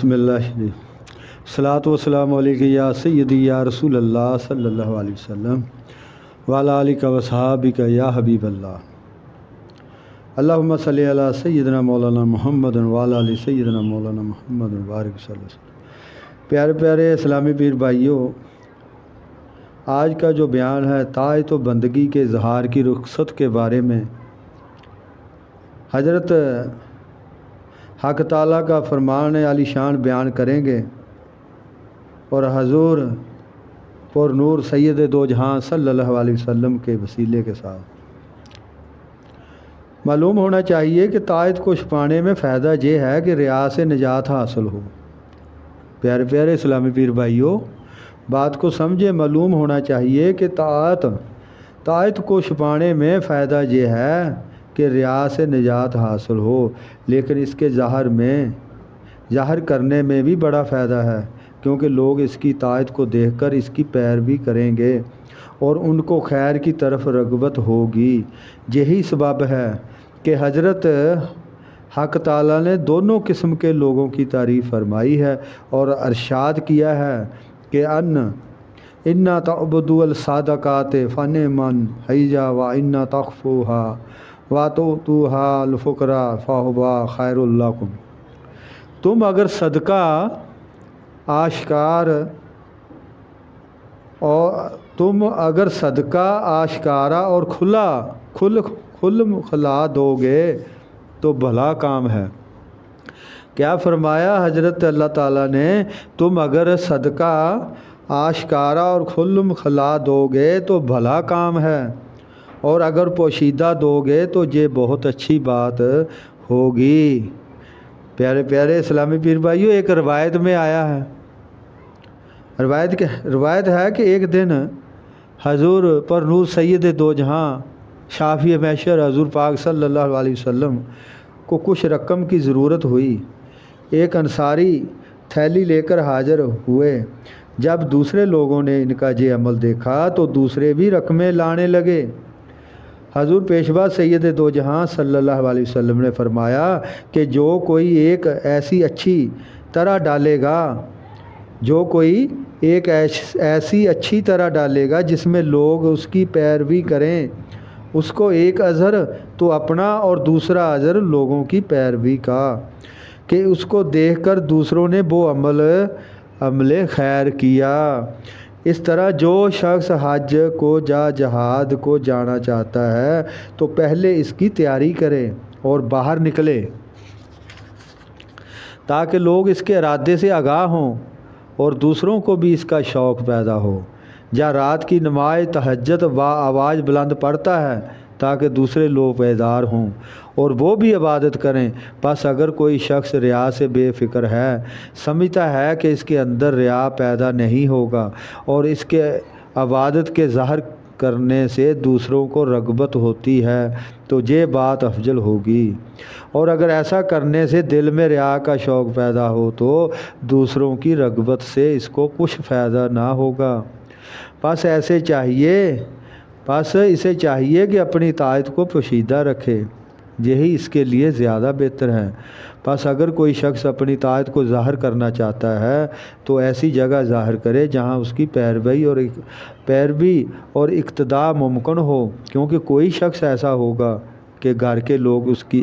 بسم اللہ الصلاۃ والسلام علیک یا سیدی یا رسول اللہ صلی اللہ علیہ وسلم وعلی آلک و صحابک یا حبیب اللہ۔ اللہم صلی علی سیدنا مولانا محمد وعلی آل سیدنا مولانا محمد بارک صلی اللہ علیہ وسلم۔ پیارے پیارے اسلامی پیر بھائیوں، آج کا جو بیان ہے طاعت و بندگی کے اظہار کی رخصت کے بارے میں حضرت حق تعالیٰ کا فرمان عالی شان بیان کریں گے، اور حضور پر نور سید دو جہاں صلی اللہ علیہ وسلم کے وسیلے کے ساتھ معلوم ہونا چاہیے کہ طاعت کو چھپانے میں فائدہ یہ ہے کہ ریا سے نجات حاصل ہو۔ پیارے پیارے اسلامی پیر بھائیوں، بات کو سمجھے، معلوم ہونا چاہیے کہ طاعت کو چھپانے میں فائدہ یہ ہے کہ ریا سے نجات حاصل ہو، لیکن اس کے ظاہر کرنے میں بھی بڑا فائدہ ہے، کیونکہ لوگ اس کی طاعت کو دیکھ کر اس کی پیروی کریں گے اور ان کو خیر کی طرف رغبت ہوگی۔ یہی سبب ہے کہ حضرت حق تعالیٰ نے دونوں قسم کے لوگوں کی تعریف فرمائی ہے اور ارشاد کیا ہے کہ انا تعبدوا الصادقات فنعم ہی وانا تخفوها واتؤتوها الفقراء فهو خیر لکم۔ تم اگر صدقہ آشکارا اور کھلا دو گے تو بھلا کام ہے۔ کیا فرمایا حضرت اللہ تعالیٰ نے؟ تم اگر صدقہ آشکارا اور کھلا دو گے تو بھلا کام ہے، اور اگر پوشیدہ دو گے تو یہ بہت اچھی بات ہوگی۔ پیارے پیارے اسلامی پیر بھائیوں، ایک روایت میں آیا ہے، روایت ہے کہ ایک دن حضور پر نور سید دو جہاں شافی محشر حضور پاک صلی اللہ علیہ وسلم کو کچھ رقم کی ضرورت ہوئی۔ ایک انصاری تھیلی لے کر حاضر ہوئے۔ جب دوسرے لوگوں نے ان کا یہ عمل دیکھا تو دوسرے بھی رقمیں لانے لگے۔ حضور پیشوا سید دو جہاں صلی اللہ علیہ وسلم نے فرمایا کہ جو کوئی ایک ایسی اچھی طرح ڈالے گا جس میں لوگ اس کی پیروی کریں، اس کو ایک اجر تو اپنا اور دوسرا اجر لوگوں کی پیروی کا، کہ اس کو دیکھ کر دوسروں نے وہ عمل خیر کیا۔ اس طرح جو شخص حج کو یا جہاد کو جانا چاہتا ہے تو پہلے اس کی تیاری کرے اور باہر نکلے، تاکہ لوگ اس کے ارادے سے آگاہ ہوں اور دوسروں کو بھی اس کا شوق پیدا ہو۔ یا رات کی نماز تہجد آواز بلند پڑھتا ہے تاکہ دوسرے لوگ بیدار ہوں اور وہ بھی عبادت کریں۔ بس اگر کوئی شخص ریا سے بے فکر ہے، سمجھتا ہے کہ اس کے اندر ریا پیدا نہیں ہوگا اور اس کے عبادت کے ظاہر کرنے سے دوسروں کو رغبت ہوتی ہے، تو یہ بات افضل ہوگی، اور اگر ایسا کرنے سے دل میں ریا کا شوق پیدا ہو تو دوسروں کی رغبت سے اس کو کچھ فائدہ نہ ہوگا۔ بس اسے چاہیے کہ اپنی طاعت کو پوشیدہ رکھے، یہی اس کے لیے زیادہ بہتر ہے۔ بس اگر کوئی شخص اپنی طاعت کو ظاہر کرنا چاہتا ہے تو ایسی جگہ ظاہر کرے جہاں اس کی پیروی اور اقتداء ممکن ہو، کیونکہ کوئی شخص ایسا ہوگا کہ گھر کے لوگ اس کی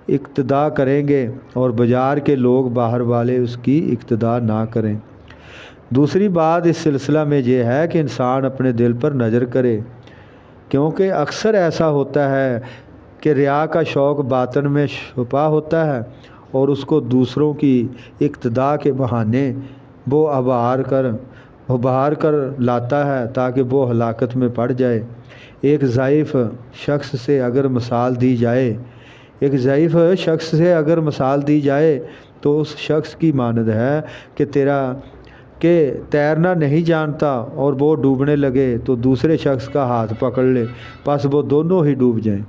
اقتداء کریں گے اور بازار کے لوگ باہر والے اس کی اقتداء نہ کریں۔ دوسری بات اس سلسلہ میں یہ ہے کہ انسان اپنے دل پر نظر کرے، کیونکہ اکثر ایسا ہوتا ہے کہ ریا کا شوق باطن میں چھپا ہوتا ہے اور اس کو دوسروں کی اقتداء کے بہانے وہ ابھار کر لاتا ہے تاکہ وہ ہلاکت میں پڑ جائے۔ ایک ضعیف شخص سے اگر مثال دی جائے تو اس شخص کی مانند ہے کہ تیرنا نہیں جانتا اور وہ ڈوبنے لگے تو دوسرے شخص کا ہاتھ پکڑ لے، پس وہ دونوں ہی ڈوب جائیں۔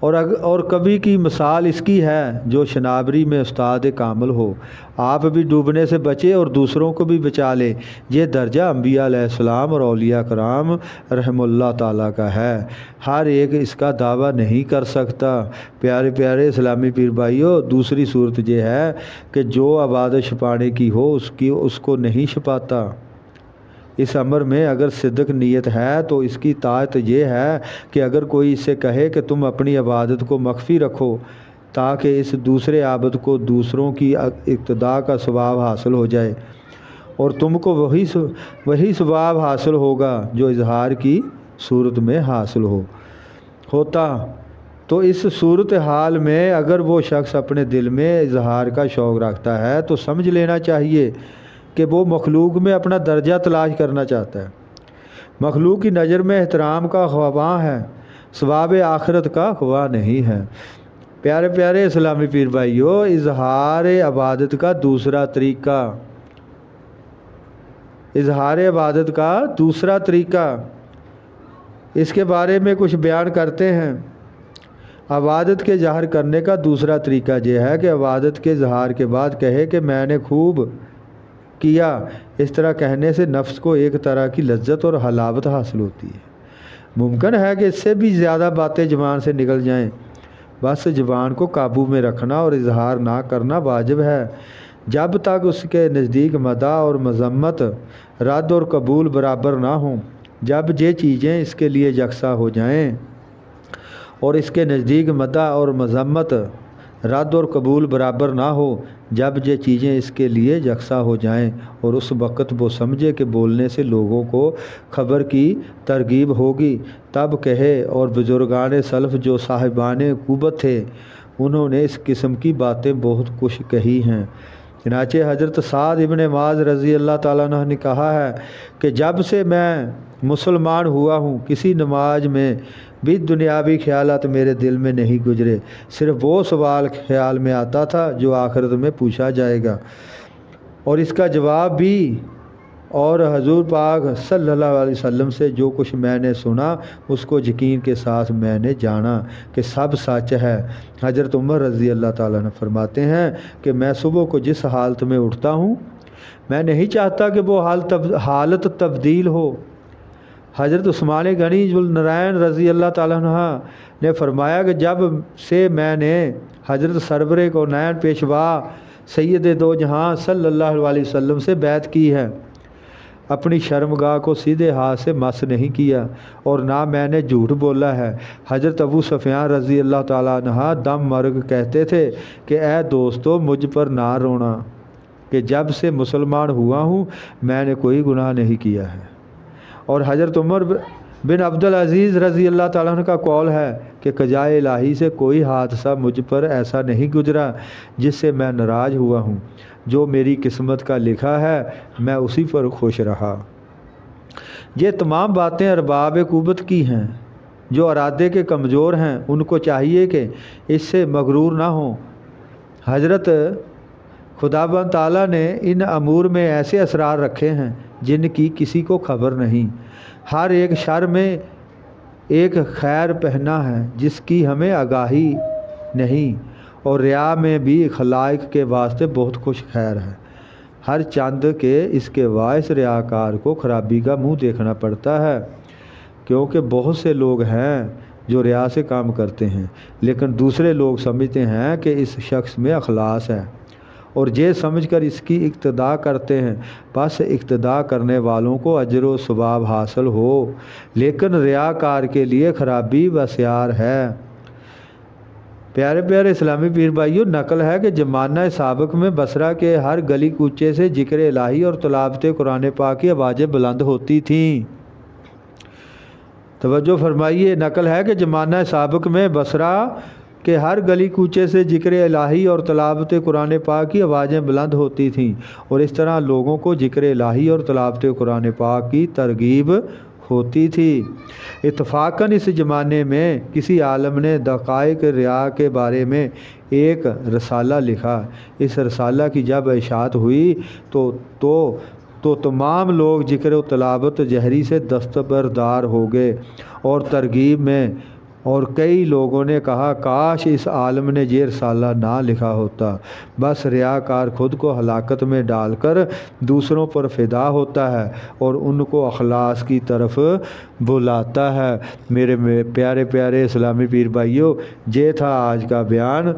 اور کبھی کی مثال اس کی ہے جو شنابری میں استاد کامل ہو، آپ بھی ڈوبنے سے بچے اور دوسروں کو بھی بچا لے۔ یہ درجہ انبیاء علیہ السلام اور اولیاء کرام رحم اللہ تعالیٰ کا ہے، ہر ایک اس کا دعویٰ نہیں کر سکتا۔ پیارے پیارے اسلامی پیر بھائیوں، دوسری صورت یہ ہے کہ جو عبادت چھپانے کی ہو اس کو نہیں چھپاتا۔ اس امر میں اگر صدق نیت ہے تو اس کی طاعت یہ ہے کہ اگر کوئی اس سے کہے کہ تم اپنی عبادت کو مخفی رکھو تاکہ اس دوسرے عابد کو دوسروں کی اقتداء کا ثواب حاصل ہو جائے اور تم کو وہی ثواب حاصل ہوگا جو اظہار کی صورت میں حاصل ہوتا، تو اس صورت حال میں اگر وہ شخص اپنے دل میں اظہار کا شوق رکھتا ہے تو سمجھ لینا چاہیے کہ وہ مخلوق میں اپنا درجہ تلاش کرنا چاہتا ہے، مخلوق کی نظر میں احترام کا خواہاں ہے، ثواب آخرت کا خواہ نہیں ہے۔ پیارے پیارے اسلامی پیر بھائیوں، اظہار عبادت کا دوسرا طریقہ اس کے بارے میں کچھ بیان کرتے ہیں۔ عبادت کے ظاہر کرنے کا دوسرا طریقہ یہ ہے کہ عبادت کے اظہار کے بعد کہے کہ میں نے خوب کیا۔ اس طرح کہنے سے نفس کو ایک طرح کی لذت اور حلاوت حاصل ہوتی ہے۔ ممکن ہے کہ اس سے بھی زیادہ باتیں زبان سے نکل جائیں، بس زبان کو قابو میں رکھنا اور اظہار نہ کرنا واجب ہے جب تک اس کے نزدیک مدح اور مذمت، رد اور قبول برابر نہ ہوں۔ جب یہ چیزیں اس کے لیے یکساں ہو جائیں اور اس کے نزدیک مدح اور مذمت، رد اور قبول برابر نہ ہو، جب یہ چیزیں اس کے لیے یکساں ہو جائیں اور اس وقت وہ سمجھے کہ بولنے سے لوگوں کو خبر کی ترغیب ہوگی، تب کہے۔ اور بزرگان سلف جو صاحبان قوت تھے انہوں نے اس قسم کی باتیں بہت کچھ کہی ہیں۔ چنانچہ حضرت سعد ابن معاذ رضی اللہ تعالیٰ عنہ نے کہا ہے کہ جب سے میں مسلمان ہوا ہوں کسی نماز میں بھی دنیاوی خیالات میرے دل میں نہیں گزرے، صرف وہ سوال خیال میں آتا تھا جو آخرت میں پوچھا جائے گا اور اس کا جواب بھی، اور حضور پاک صلی اللہ علیہ وسلم سے جو کچھ میں نے سنا اس کو یقین کے ساتھ میں نے جانا کہ سب سچ ہے۔ حضرت عمر رضی اللہ تعالیٰ عنہ فرماتے ہیں کہ میں صبح کو جس حالت میں اٹھتا ہوں میں نہیں چاہتا کہ وہ حالت تبدیل ہو۔ حضرت عثمان غنی ذوالنورین رضی اللہ تعالیٰ عنہ نے فرمایا کہ جب سے میں نے حضرت سرور کونین پیشوا سید دو جہاں صلی اللہ علیہ وسلم سے بیعت کی ہے، اپنی شرمگاہ کو سیدھے ہاتھ سے مس نہیں کیا اور نہ میں نے جھوٹ بولا ہے۔ حضرت ابو سفیان رضی اللہ تعالیٰ عنہ دم مرگ کہتے تھے کہ اے دوستو مجھ پر نہ رونا کہ جب سے مسلمان ہوا ہوں میں نے کوئی گناہ نہیں کیا ہے۔ اور حضرت عمر بن عبدالعزیز رضی اللہ تعالیٰ عنہ کا قول ہے کہ قضاء الہی سے کوئی حادثہ مجھ پر ایسا نہیں گزرا جس سے میں ناراض ہوا ہوں، جو میری قسمت کا لکھا ہے میں اسی پر خوش رہا۔ یہ تمام باتیں ارباب قوت کی ہیں، جو ارادے کے کمزور ہیں ان کو چاہیے کہ اس سے مغرور نہ ہوں۔ حضرت خداوند تعالیٰ نے ان امور میں ایسے اسرار رکھے ہیں جن کی کسی کو خبر نہیں۔ ہر ایک شر میں ایک خیر پہنا ہے جس کی ہمیں آگاہی نہیں، اور ریا میں بھی خلائق کے واسطے بہت کچھ خیر ہے، ہر چند کہ اس کے باعث ریاکار کو خرابی کا منہ دیکھنا پڑتا ہے، کیونکہ بہت سے لوگ ہیں جو ریا سے کام کرتے ہیں لیکن دوسرے لوگ سمجھتے ہیں کہ اس شخص میں اخلاص ہے اور یہ سمجھ کر اس کی اقتداء کرتے ہیں، بس اقتداء کرنے والوں کو اجر و ثواب حاصل ہو، لیکن ریاکار کے لیے خرابی بسیار ہے۔ پیارے پیارے اسلامی پیر بھائیوں، نقل ہے کہ زمانہ سابق میں بصرہ کے ہر گلی کوچے سے ذکر الہی اور تلاوت قرآن پاک کی آوازیں بلند ہوتی تھیں۔ توجہ فرمائیے، نقل ہے کہ زمانہ سابق میں بصرہ کہ ہر گلی کوچے سے ذکر الہی اور تلاوت قرآن پاک کی آوازیں بلند ہوتی تھیں اور اس طرح لوگوں کو ذکر الہی اور تلاوت قرآن پاک کی ترغیب ہوتی تھی۔ اتفاقاً اس زمانے میں کسی عالم نے دقائق ریا کے بارے میں ایک رسالہ لکھا۔ اس رسالہ کی جب اشاعت ہوئی تو تمام لوگ ذکر و تلاوت جہری سے دستبردار ہو گئے اور ترغیب میں اور کئی لوگوں نے کہا کاش اس عالم نے یہ رسالہ نہ لکھا ہوتا، بس ریاکار خود کو ہلاکت میں ڈال کر دوسروں پر فدا ہوتا ہے اور ان کو اخلاص کی طرف بلاتا ہے۔ میرے پیارے پیارے اسلامی پیر بھائیوں، یہ تھا آج کا بیان۔